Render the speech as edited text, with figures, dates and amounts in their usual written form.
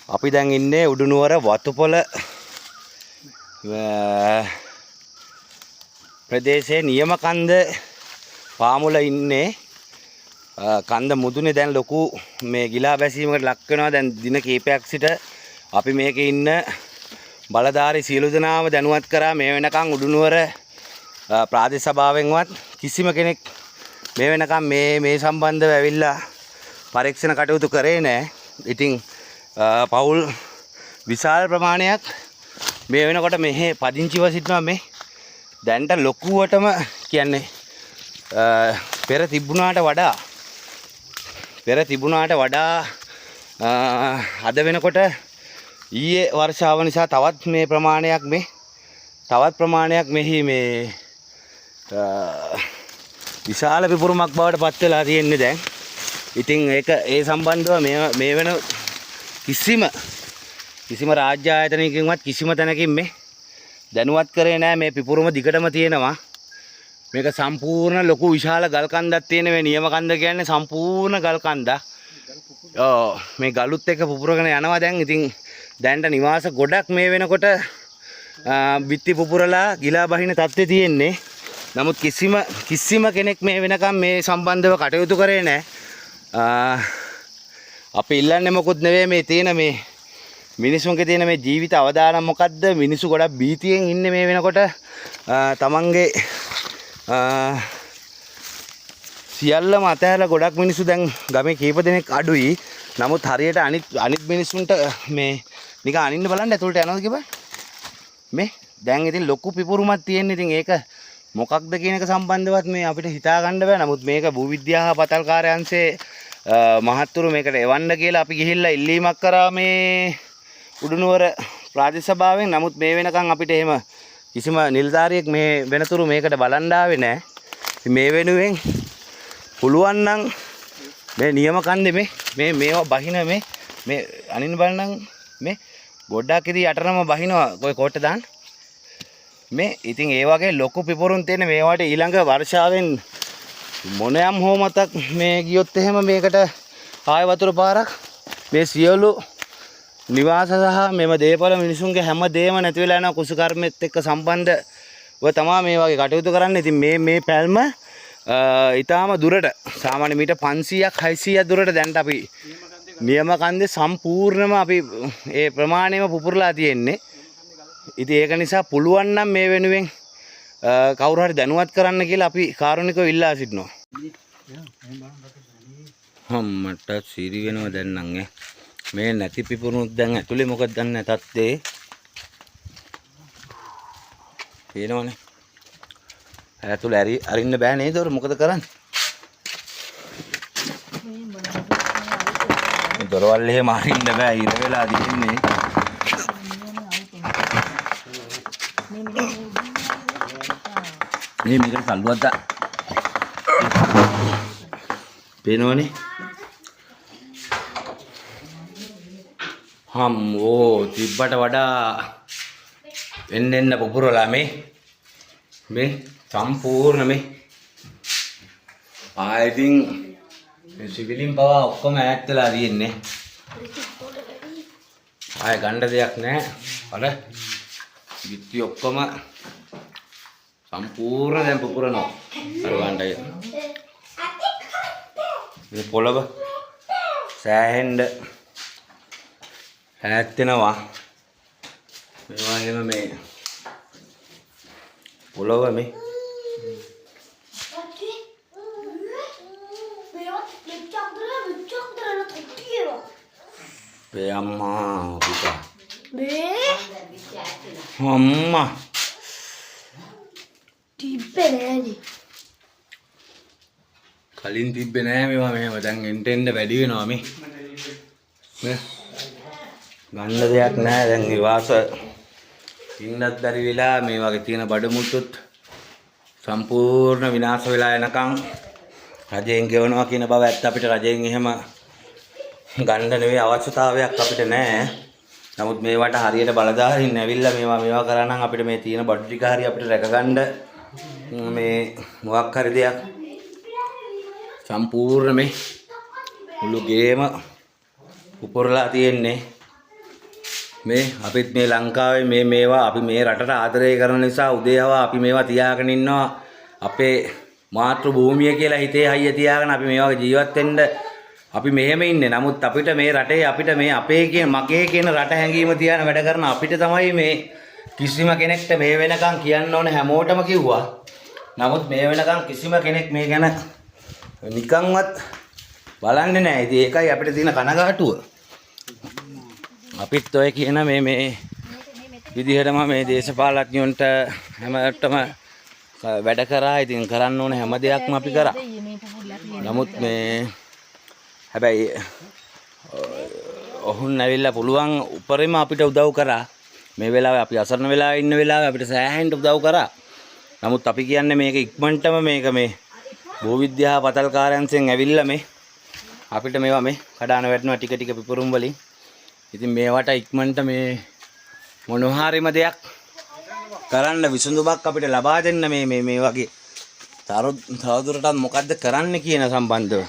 අපි දැන් ඉන්නේ උඩුනුවර වතුපොළ ප්‍රදේශයේ නියම කන්ද පාමුල ඉන්නේ. කන්ද මුදුනේ දැන් ලොකු මේ ගිලා බැසීමකට ලක් වෙනවා. දැන් දින කීපයක් සිට අපි මේකේ ඉන්න බලධාරී සියලු දෙනාම දැනුවත් කරා. මේ වෙනකන් උඩුනුවර ප්‍රාදේශ සභාවෙන්වත් කිසිම කෙනෙක් මේ වෙනකන් මේ සම්බන්ධව ඇවිල්ලා පරීක්ෂණ කටයුතු කරේ නැහැ. ඉතින් පවුල් විශාල ප්‍රමාණයක් මේ වෙනකොට මෙහි පදිංචිව සිටිනවා. මේ දැන්ට ලොකුවටම කියන්නේ පෙර තිබුණාට වඩා අද වෙනකොට ඊයේ වර්ෂාව නිසා තවත් ප්‍රමාණයක් මෙහි මේ විශාල පිපුරුමක් බවට පත් වෙලා තියෙන්නේ දැන්. ඉතින් ඒ සම්බන්ධව මේ වෙන කිසිම රාජ්‍ය ආයතනයකින්වත් කිසිම තැනකින් මේ දැනුවත් කරේ නැහැ. මේ පිපුරුම දිගටම තියෙනවා. මේක සම්පූර්ණ ලොකු විශාල ගල් කන්දක් තියෙන මේ නියම කන්ද කියන්නේ සම්පූර්ණ ගල් කන්දක්. මේ ගලුත් එක්ක පුපුරගෙන යනවා දැන්. ඉතින් දැන්ට නිවාස ගොඩක් මේ වෙනකොට බිත්ති පුපුරලා ගිලා බහින තත්ත්වේ තියෙන්නේ. නමුත් කිසිම කෙනෙක් මේ වෙනකම් මේ සම්බන්ධව කටයුතු කරේ නැහැ. අපි ඉල්ලන්නේ මොකුත් නෙවෙයි. මේ තියෙන මේ මිනිසුන්ගේ තියෙන මේ ජීවිත අවදානම් මොකද්ද? මිනිස්සු ගොඩක් බීතියෙන් ඉන්නේ මේ වෙනකොට. තමන්ගේ සියල්ලම අතහැරලා ගොඩක් මිනිස්සු දැන් ගමේ කීප දෙනෙක් අඩුයි. නමුත් හරියට අනිත් මිනිස්සුන්ට මේ නිකන් අනින්න බලන්න ඇතුළට යනවද කියලා. මේ දැන් ඉතින් ලොකු පිපුරුමක් තියෙන. ඉතින් ඒක මොකක්ද කියන එක සම්බන්ධවත් මේ අපිට හිතා ගන්න බෑ. නමුත් මේක භූවිද්‍යාව පතල් කාර්යාංශයේ මහත්තුරු මේකට එවන්න කියලා අපි ගිහිල්ලා ඉල්ලීමක් කරා මේ උඩුනුවර ප්‍රාදේශ සභාවෙන්. නමුත් මේ වෙනකන් අපිට එහෙම කිසිම නිලධාරියෙක් මේ වෙනතුරු මේකට බලන්න ආවේ නැහැ. ඉතින් මේ වෙනුවෙන් පුළුවන් නම් මේ නියම කන්දේ මේවා බහින මේ අනින්න බලන්න මේ ගොඩක් ඉතින් යටරම බහිනවා කොයි කොට දාන්න. මේ ඉතින් ඒ වගේ ලොකු පිපුරුම් තියෙන මේවට ඊළඟ වර්ෂාවෙන් මොනයම් හෝ මතක් මේ ගියොත් එහෙම මේකට ආය වතුර පාරක් මේ සියලු නිවාස සහ මෙම දේපල මිනිසුන්ගේ හැම දෙයක්ම නැති වෙලා යනවා. කුසු කර්මෙත් එක්ක සම්බන්ධව තමයි මේ වගේ කටයුතු කරන්නේ. ඉතින් මේ පැල්ම ඊටාම දුරට සාමාන්‍ය මීටර් 500ක් 600ක් දුරට දැන්ට අපි නියම කන්දේ සම්පූර්ණම අපි ඒ ප්‍රමාණයම පුපුරලා තියෙන්නේ. ඉතින් ඒක නිසා පුළුවන් නම් මේ වෙනුවෙන් කවුරු හරි දැනුවත් කරන්න කියලා අපි කාරුණිකව ඉල්ලා සිටිනවා. මට සිරි වෙනවා දැන් නම් මේ නැති පිපුරුණුත් දැන් ඇතුලේ මොකද දන්නේ නැතත් පේනවනේ. ඇතුලේ අරින්න බෑ නේද? මොකද කරන්නේ? මේ දොරවල් එහෙම අරින්න බෑ. ඉර වෙලා දින්නේ. මේ මේකට සල්ලුවක් දා. පේනවනේ. හම්මෝ තිබ්බට වඩා එන්න පුපුරලා මේ සම්පූර්ණ මේ ආයිතින් මේ සිවිලින් පවා ඔක්කොම ඈත් වෙලා තියෙන්නේ. ආය ගන්න දෙයක් නැහැ. අර විත්ති ඔක්කොම සම්පූර්ණ දැන් පුපුරනවා. අර ගන්නයි. මේ පොළව සෑහෙන්න ඈත් වෙනවා. මේවා එහෙම මේ පොළව මේ අම්මා පුතා අම්මා තිබ්බේ නෑනේ. කලින් තිබ්බේ නෑ මේවා. මෙහෙම දැන් එන්න වැඩි වෙනවා මේ ගන්න දෙයක් නෑ. දැන් නිවාස ඉන්නත් බැරි වෙලා මේ වගේ තියෙන බඩ මුට්ටුත් සම්පූර්ණ විනාශ වෙලා යනකම් රජයෙන් ගෙවනවා කියන බව ඇත්ත. අපිට රජයෙන් එහෙම ගන්න නෙවෙයි අවශ්‍යතාවයක් අපිට නෑ. නමුත් මේවට හරියට බලධාරීන් ඇවිල්ලා මේවා කරා නම් අපිට මේ තියෙන බඩු ටික හරිය අපිට රැකගන්න මේ මොකක් හරි දෙයක් සම්පූර්ණ මේ මුළු ගේම පුපුරලා තියෙන්නේ. මේ අපිත් මේ ලංකාවේ මේවා අපි මේ රටට ආදරය කරන නිසා උදේවවා අපි මේවා තියාගෙන ඉන්නවා අපේ මාතෘ භූමිය කියලා හිතේ හයිය තියාගෙන අපි මේ වගේ ජීවත් වෙන්න අපි මෙහෙම ඉන්නේ. නමුත් අපිට මේ රටේ අපිට මේ අපේ කියන මගේ කියන රට හැංගීම තියාන වැඩ කරන අපිට තමයි මේ කිසිම කෙනෙක්ට මේ වෙනකන් කියන්න ඕන හැමෝටම කිව්වා. නමුත් මේ වෙනකන් කිසිම කෙනෙක් මේ ගැන නිකන්වත් බලන්නේ නැහැ. ඉතින් ඒකයි අපිට තියෙන කනගාටුව. අපිත් ඔය කියන මේ විදිහටම මේ දේශපාලඥයන්ට හැමතෙම වැඩ කරා. ඉතින් කරන්න ඕන හැම දෙයක්ම අපි කරා. නමුත් මේ හැබැයි ඔහුන් ඇවිල්ලා පුළුවන් උපරිම අපිට උදව් කරා. මේ වෙලාවේ අපි අසරණ වෙලා ඉන්න වෙලාවේ අපිට සෑහෙන්න උදව් කරා. නමුත් අපි කියන්නේ මේක ඉක්මනටම මේක මේ භූවිද්‍යා පතල්කාරයන්සෙන් ඇවිල්ලා මේ අපිට මේවා මේ කඩාන වැටෙනවා ටික ටික පිපුරුම් වලින්. ඉතින් මේවට ඉක්මනට මේ මොනවාරිම දෙයක් කරන්න විසඳුමක් අපිට ලබා දෙන්න මේ වගේ තවදුරටත් මොකද්ද කරන්න කියන සම්බන්ධව